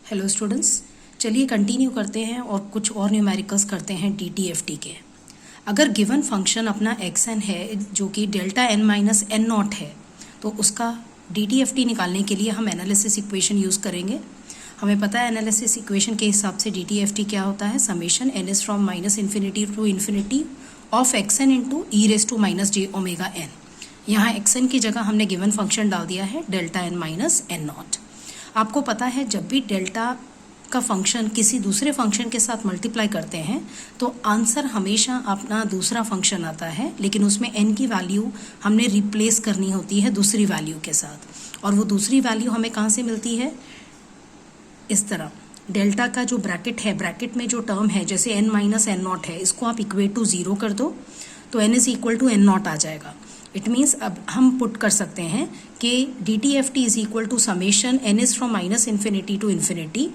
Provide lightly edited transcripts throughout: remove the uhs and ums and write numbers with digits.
Hello students, चलिए continue करते हैं और कुछ और न्यूमेरिकल्स करते हैं DTFT के। अगर गिवन फंक्शन अपना xn है जो कि delta n minus N naught है, तो उसका DTFT निकालने के लिए हम एनालिसिस इक्वेशन यूज़ करेंगे। हमें पता है एनालिसिस इक्वेशन के हिसाब से DTFT क्या होता है, summation n is from minus infinity to infinity of xn into E raise to minus J omega n। यहाँ xn की जगह हमने गिवन फंक्शन डाल दिया है delta n minus N naught. आपको पता है जब भी डेल्टा का फंक्शन किसी दूसरे फंक्शन के साथ मल्टीप्लाई करते हैं तो आंसर हमेशा अपना दूसरा फंक्शन आता है, लेकिन उसमें n की वैल्यू हमने रिप्लेस करनी होती है दूसरी वैल्यू के साथ। और वो दूसरी वैल्यू हमें कहाँ से मिलती है, इस तरह डेल्टा का जो ब्रैकेट है, ब्रैकेट में जो टर्म है जैसे n माइनस एन नॉट है, इसको आप इक्वेट टू 0 कर दो तो n is equal to n naught आ जाएगा। इट मीन्स अब हम पुट कर सकते हैं कि DTFT is equal to summation n is from minus infinity to infinity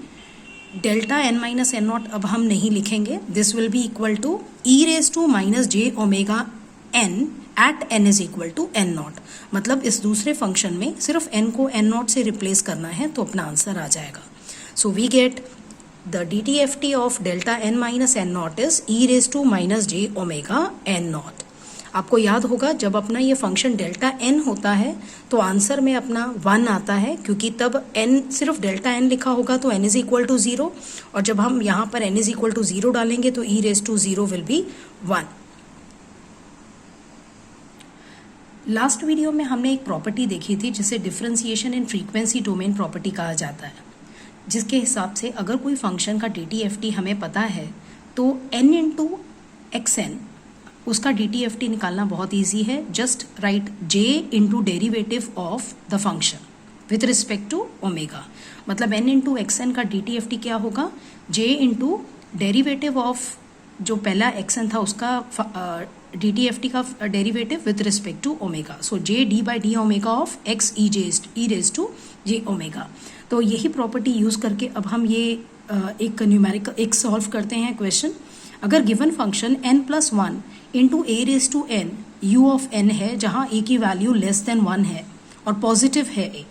delta n minus N naught. अब हम नहीं लिखेंगे, this will be equal to e raise to minus J omega n at n is equal to n naught. मतलब इस दूसरे function में सिर्फ n को एन नॉट से रिप्लेस करना है तो अपना आंसर आ जाएगा। So we get the DTFT of delta n minus N naught is e raise to minus J omega n naught. आपको याद होगा जब अपना ये फंक्शन डेल्टा n होता है तो आंसर में अपना 1 आता है, क्योंकि तब n सिर्फ डेल्टा n लिखा होगा तो n इज इक्वल टू 0, और जब हम यहाँ पर n इज इक्वल टू 0 डालेंगे तो e raise to 0 will be 1। Last video में हमने एक प्रॉपर्टी देखी थी जिसे differentiation in frequency domain property कहा जाता है, जिसके हिसाब से अगर कोई फंक्शन का DTFT हमें पता है तो n इंटू xn उसका DTFT निकालना बहुत ईजी है। Just write j into derivative of the function with respect to omega. मतलब n इंटू xn का DTFT क्या होगा, j इंटू डेरीवेटिव ऑफ जो पहला xn था उसका DTFT का derivative with respect to omega. So j d by d omega of x e raise to j omega. तो यही प्रॉपर्टी यूज़ करके अब हम ये एक न्यूमेरिकल एक सॉल्व करते हैं क्वेश्चन। अगर given function n plus 1 into a raise to n u of n है, जहाँ a की वैल्यू लेस देन 1 है और पॉजिटिव है a,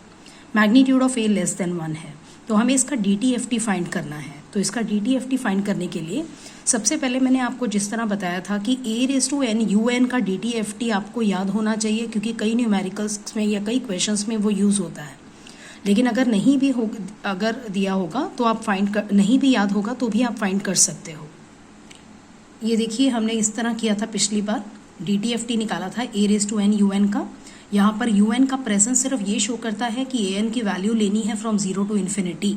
magnitude of a less than 1 है, तो हमें इसका DTFT फाइंड करना है। तो इसका DTFT फाइंड करने के लिए सबसे पहले मैंने आपको जिस तरह बताया था कि a raise to n u n का DTFT आपको याद होना चाहिए, क्योंकि कई न्यूमेरिकल्स में या कई क्वेश्चंस में वो यूज़ होता है। लेकिन अगर नहीं भी हो, अगर दिया होगा तो आप नहीं भी याद होगा तो भी आप फाइंड कर सकते हो। ये देखिए हमने इस तरह किया था पिछली बार, DTFT निकाला था a raise to n u n का। यहाँ पर यू एन का प्रेजेंस सिर्फ ये शो करता है कि a n की वैल्यू लेनी है फ्रॉम 0 टू इन्फिनिटी।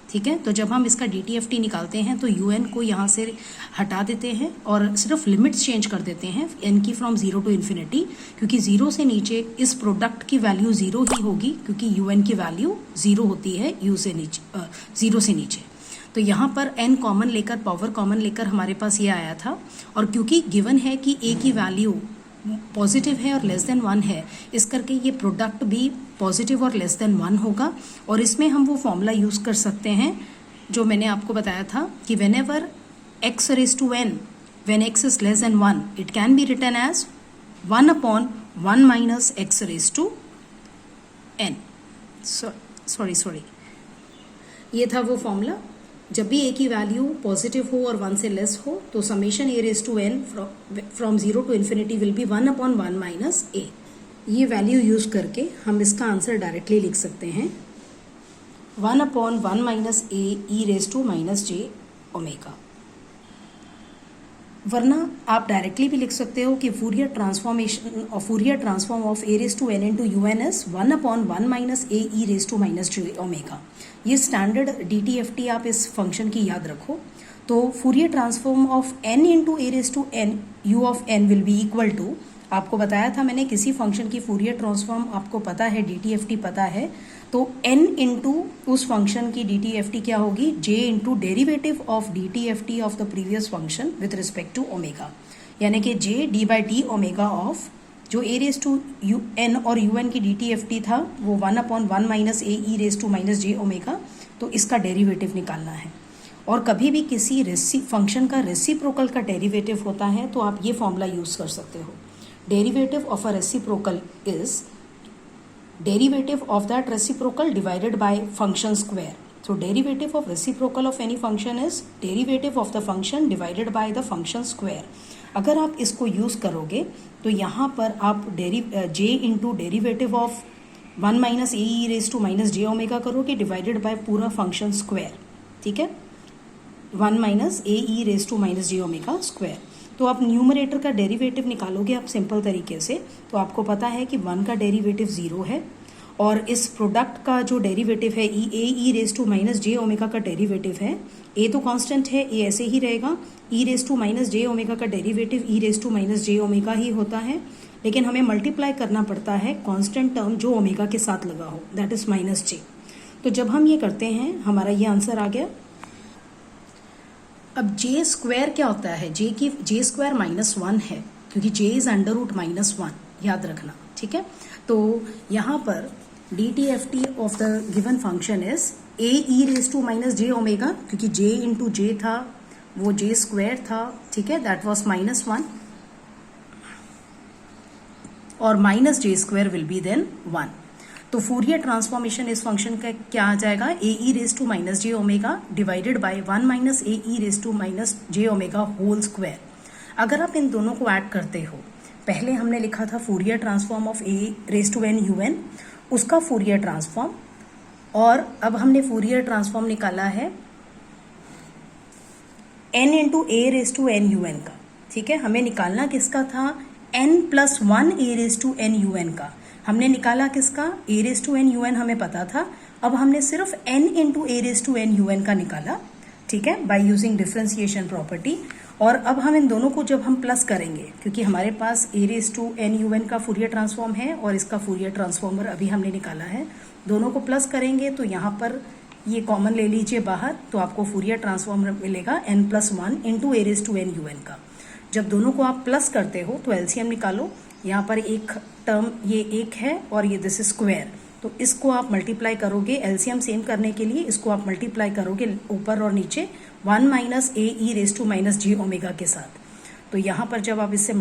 ठीक है, तो जब हम इसका DTFT निकालते हैं तो यू एन को यहाँ से हटा देते हैं और सिर्फ लिमिट्स चेंज कर देते हैं n की फ्रॉम 0 टू इन्फिनिटी, क्योंकि 0 से नीचे इस प्रोडक्ट की वैल्यू 0 ही होगी, क्योंकि यू एन की वैल्यू 0 होती है u से नीचे 0 से नीचे। तो यहाँ पर n कॉमन लेकर, पावर कॉमन लेकर हमारे पास ये आया था, और क्योंकि गिवन है कि a की वैल्यू पॉजिटिव है और लेस देन 1 है, इस करके ये प्रोडक्ट भी पॉजिटिव और लेस देन 1 होगा। और इसमें हम वो फॉर्मूला यूज़ कर सकते हैं जो मैंने आपको बताया था कि whenever x raise to n when x is less than 1 it can be written as 1 upon 1 minus x raise to n। Sorry, ये था वो फॉर्मूला। जब भी a की वैल्यू पॉजिटिव हो और 1 से लेस हो तो summation a raise to n from 0 to infinity will be 1 upon 1 minus a। ये वैल्यू यूज करके हम इसका आंसर डायरेक्टली लिख सकते हैं 1 upon 1 minus a e raise to minus J omega. वरना आप डायरेक्टली भी लिख सकते हो कि Fourier transform of a raise to n into u n is 1 upon 1 minus a e raise to minus J omega. ये स्टैंडर्ड DTFT आप इस फंक्शन की याद रखो। तो Fourier transform of n into a raise to n u of n will be equal to, आपको बताया था मैंने किसी फंक्शन की फूरियर ट्रांसफॉर्म आपको पता है, DTFT पता है, तो n इंटू उस फंक्शन की DTFT क्या होगी, j into derivative of DTFT of the previous function with respect to omega. यानी कि j d by d omega of जो a raise to u n और यू एन की DTFT था वो 1 upon 1 minus a e raise to minus J omega, तो इसका derivative निकालना है। और कभी भी किसी फंक्शन का रेसिप्रोकल का डेरिवेटिव होता है तो आप ये फॉर्मूला यूज़ कर सकते हो। Derivative of a reciprocal is derivative of that reciprocal divided by function square. तो derivative of reciprocal of any function is derivative of the function divided by the function square. अगर आप इसको use करोगे तो यहाँ पर आप j into derivative of 1 minus a e raise to minus J omega करोगे डिवाइडेड बाय पूरा फंक्शन स्क्वायर, ठीक है, 1 minus a e raise to minus J omega square. तो आप न्यूमरेटर का डेरिवेटिव निकालोगे आप सिंपल तरीके से, तो आपको पता है कि 1 का डेरिवेटिव 0 है और इस प्रोडक्ट का जो डेरिवेटिव है a e raise to minus J omega का डेरिवेटिव है, ए तो कांस्टेंट है, ए ऐसे ही रहेगा, e raise to minus J omega का derivative e raise to minus J omega ही होता है, लेकिन हमें मल्टीप्लाई करना पड़ता है कांस्टेंट टर्म जो ओमेगा के साथ लगा हो, दैट इज माइनस जे। तो जब हम ये करते हैं हमारा ये आंसर आ गया। अब जे स्क्वायर क्या होता है, जे स्क्वायर -1 है क्योंकि जे इज अंडर रूट -1, याद रखना, ठीक है। तो यहाँ पर DTFT of the given function is a e raise to minus J omega, क्योंकि जे इंटू जे था वो जे स्क्वायर था, ठीक है, दैट वॉज -1 और minus j square will be then 1। तो फूरियर ट्रांसफॉर्मेशन इस फंक्शन का क्या आ जाएगा, a e raise to minus J omega divided by 1 minus a e raise to minus J omega whole square. अगर आप इन दोनों को ऐड करते हो, पहले हमने लिखा था Fourier transform of a raise to n u n, उसका फूरियर ट्रांसफॉर्म, और अब हमने फूरियर ट्रांसफॉर्म निकाला है n into a raise to n u n का, ठीक है। हमें निकालना किसका था, n+1 a raise to n u n का। हमने निकाला किसका, a raise to n u n हमें पता था, अब हमने सिर्फ n into a raise to n u n का निकाला, ठीक है, बाय यूजिंग डिफरेंशिएशन प्रॉपर्टी। और अब हम इन दोनों को जब हम प्लस करेंगे, क्योंकि हमारे पास a raise to n u n का फूरियर ट्रांसफॉर्म है और इसका फूरियर ट्रांसफॉर्मर अभी हमने निकाला है, दोनों को प्लस करेंगे तो यहाँ पर ये कॉमन ले लीजिए बाहर, तो आपको फूरियर ट्रांसफॉर्मर मिलेगा n+1 into a raise to n u n का। जब दोनों को आप प्लस करते हो तो एलसीएम निकालो, यहाँ पर एक टर्म ये एक है और ये दिस स्क्वायर, तो इसको आप मल्टीप्लाई करोगे, एलसीएम सेम करने के लिए इसको आप मल्टीप्लाई करोगे ऊपर और नीचे 1 minus a e raise to minus J omega के साथ। तो यहाँ पर जब आप इससे